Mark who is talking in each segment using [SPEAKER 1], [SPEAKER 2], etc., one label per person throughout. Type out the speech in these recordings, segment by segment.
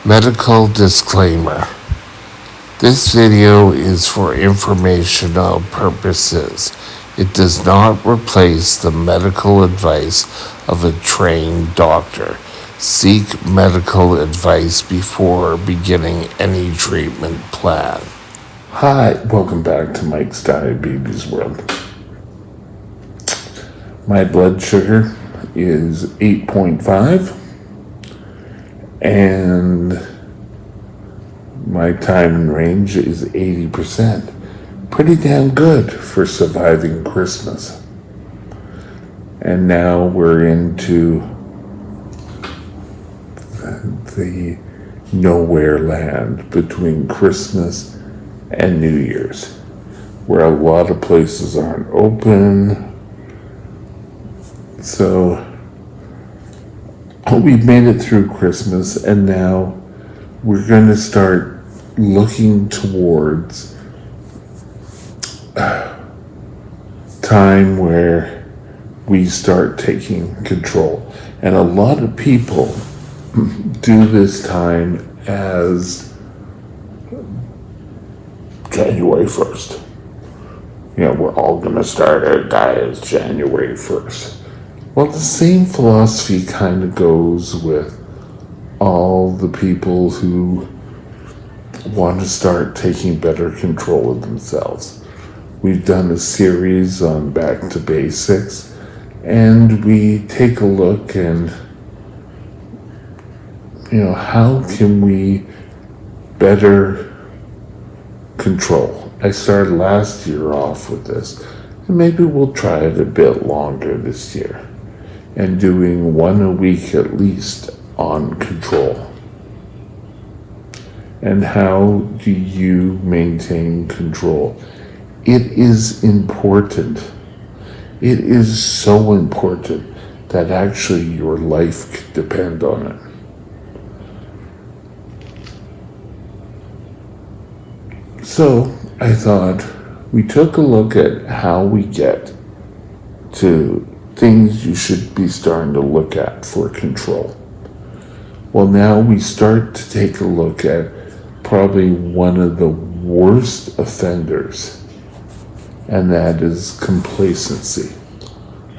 [SPEAKER 1] Medical disclaimer. This video is for informational purposes. It does not replace the medical advice of a trained doctor. Seek medical advice before beginning any treatment plan. Hi, welcome back to Mike's Diabetes World. My blood sugar is 8.5 and my time in range is 80%. Pretty damn good for surviving Christmas. And now we're into the nowhere land between Christmas and New Year's, where a lot of places aren't open. So we've made it through Christmas, and now we're going to start looking towards time where we start taking control. And a lot of people do this time as January 1st. You know, we're all going to start our diets January 1st. Well, the same philosophy kind of goes with all the people who want to start taking better control of themselves. We've done a series on Back to Basics, and we take a look and, how can we better control? I started last year off with this, and maybe we'll try it a bit longer this year, and doing one a week at least on control. And how do you maintain control? It is important. It is so important that actually your life could depend on it. So I thought we took a look at how we get to things you should be starting to look at for control. Well, now we start to take a look at probably one of the worst offenders, and that is complacency.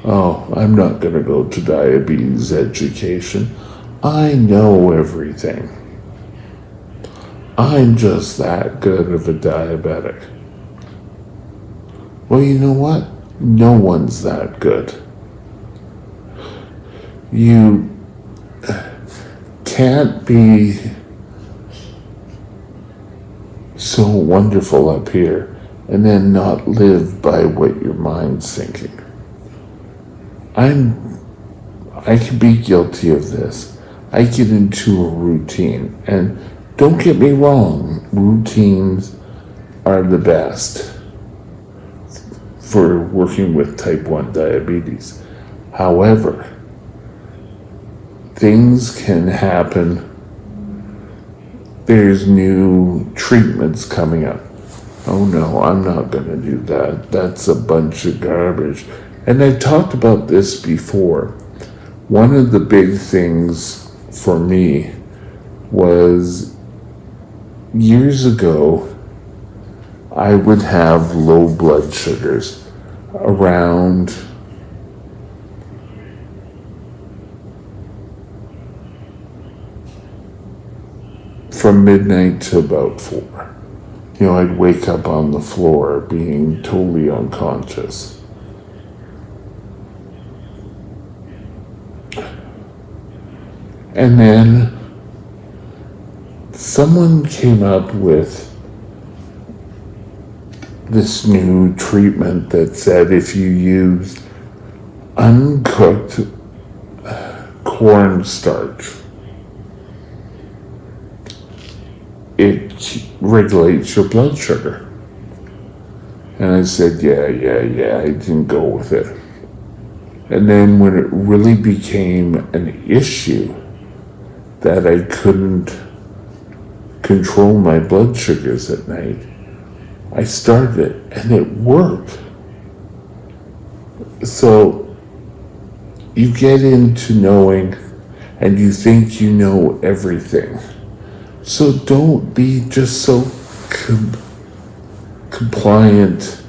[SPEAKER 1] Oh, I'm not going to go to diabetes education. I know everything. I'm just that good of a diabetic. Well, you know what? No one's that good. You can't be so wonderful up here and then not live by what your mind's thinking. I can be guilty of this. I get into a routine, and don't get me wrong, routines are the best for working with type 1 diabetes. However, things can happen. There's new treatments coming up. Oh no, I'm not going to do that. That's a bunch of garbage. And I've talked about this before. One of the big things for me was years ago, I would have low blood sugars around from midnight to about 4. I'd wake up on the floor being totally unconscious. And then someone came up with this new treatment that said if you used uncooked cornstarch, it regulates your blood sugar. And I said, yeah, I didn't go with it. And then when it really became an issue that I couldn't control my blood sugars at night, I started it, and it worked. So you get into knowing, and you think you know everything. So don't be just so compliant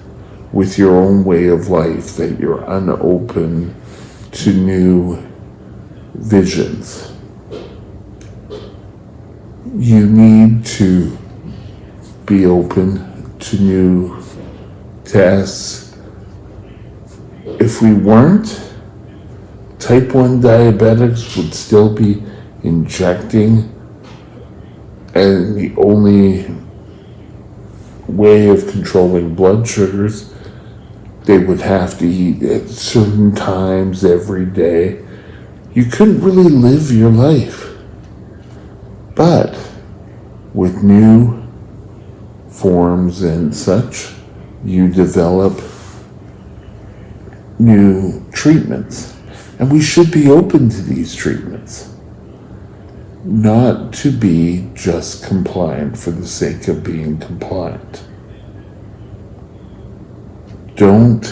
[SPEAKER 1] with your own way of life that you're unopen to new visions. You need to be open to new tests. If we weren't, type 1 diabetics would still be injecting, and the only way of controlling blood sugars, they would have to eat at certain times every day. You couldn't really live your life. But with new forms and such, you develop new treatments. And we should be open to these treatments. Not to be just compliant for the sake of being compliant. Don't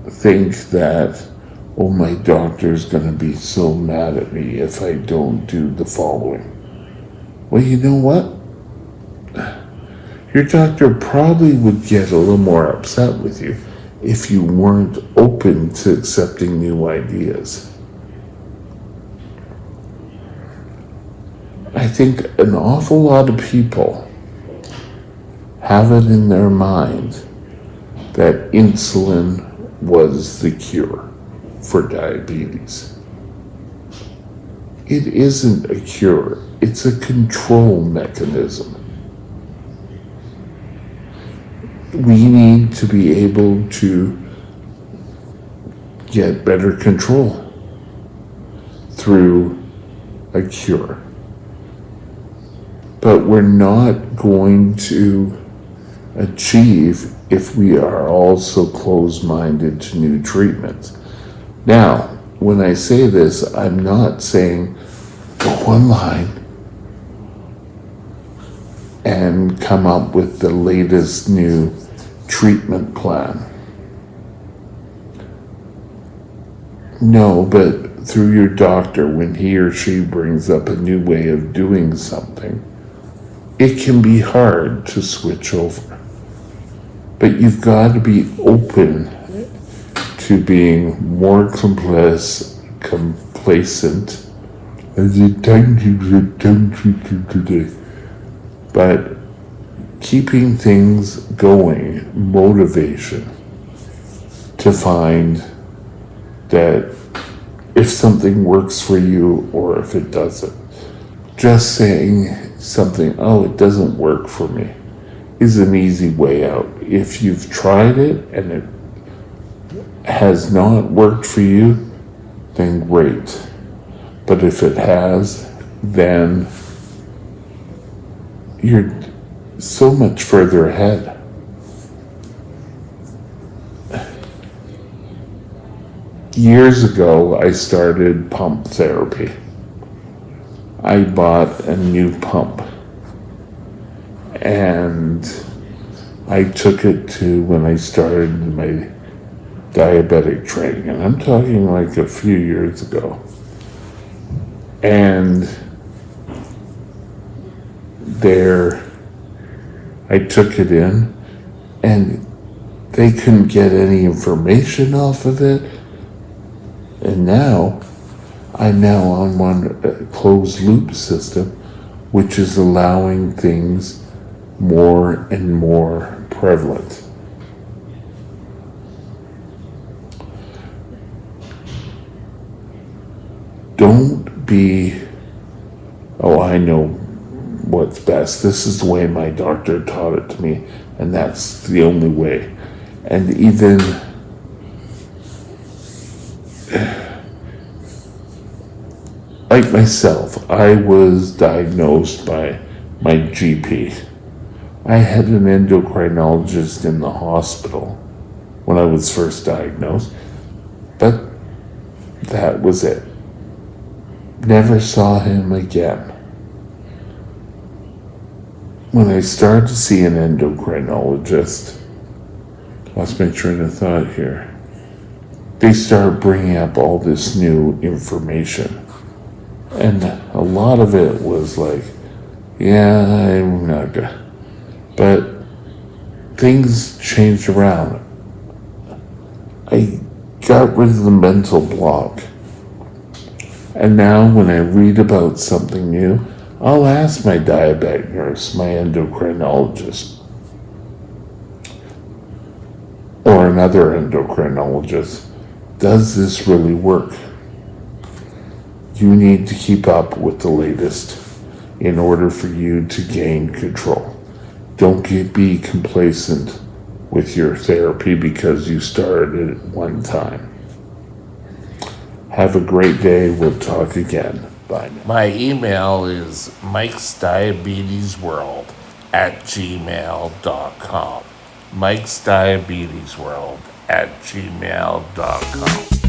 [SPEAKER 1] think that, oh, my doctor's going to be so mad at me if I don't do the following. Well, you know what? Your doctor probably would get a little more upset with you if you weren't open to accepting new ideas. I think an awful lot of people have it in their mind that insulin was the cure for diabetes. It isn't a cure, it's a control mechanism. We need to be able to get better control through a cure. But we're not going to achieve if we are all so closed-minded to new treatments. Now, when I say this, I'm not saying go online and come up with the latest new treatment plan. No, but through your doctor, when he or she brings up a new way of doing something, it can be hard to switch over. But you've got to be open to being more complacent as a tongue twister today. But keeping things going, motivation to find that if something works for you or if it doesn't. Just saying something, oh, it doesn't work for me, is an easy way out. If you've tried it and it has not worked for you, then great. But if it has, then you're so much further ahead. Years ago, I started pump therapy. I bought a new pump and I took it to when I started my diabetic training, and I'm talking like a few years ago. And there, I took it in and they couldn't get any information off of it. And now, I'm now on one closed loop system, which is allowing things more and more prevalent. Don't be, oh, I know what's best. This is the way my doctor taught it to me, and that's the only way. And even like myself, I was diagnosed by my GP. I had an endocrinologist in the hospital when I was first diagnosed, but that was it. Never saw him again. When I started to see an endocrinologist, lost my train of thought here, they started bringing up all this new information. And a lot of it was like, yeah, I'm not good. But things changed around. I got rid of the mental block. And now when I read about something new, I'll ask my diabetic nurse, my endocrinologist, or another endocrinologist, does this really work? You need to keep up with the latest in order for you to gain control. Don't be complacent with your therapy because you started it one time. Have a great day. We'll talk again. Bye now. My email is mikesdiabetesworld@gmail.com. mikesdiabetesworld@gmail.com.